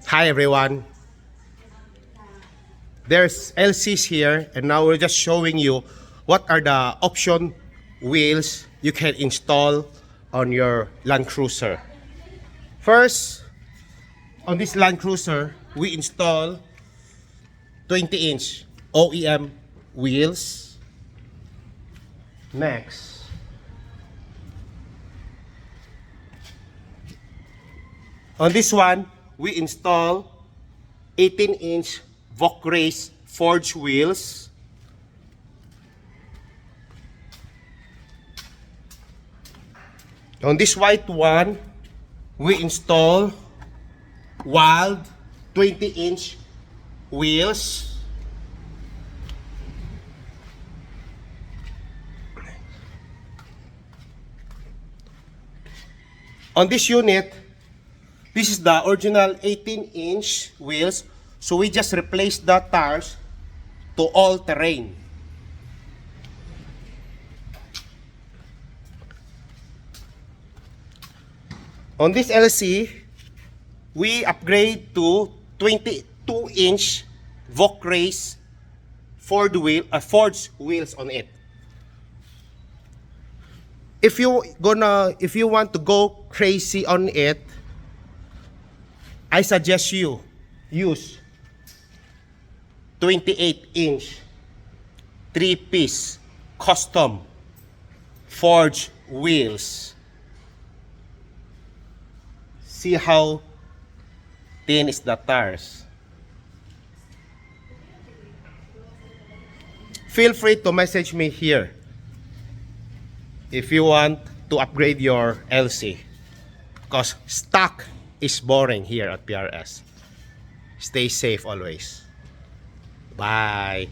Hi everyone. There's LCs here, and now we're just showing you what are the option wheels you can install on your Land Cruiser. First, on this Land Cruiser, we install 20-inch OEM wheels. Next, on this one, we install 18-inch Race forged wheels. On this white one, we install Wild 20-inch wheels. On this unit, this is the original 18-inch wheels. So we just replaced the tires to all-terrain. On this LC, we upgrade to 22-inch Race forged wheels on it. If you want to go crazy on it, I suggest you use 28-inch 3-piece custom forged wheels. See how thin is the tires. Feel free to message me here if you want to upgrade your LC, because stock is boring here at PRS. Stay safe always. Bye.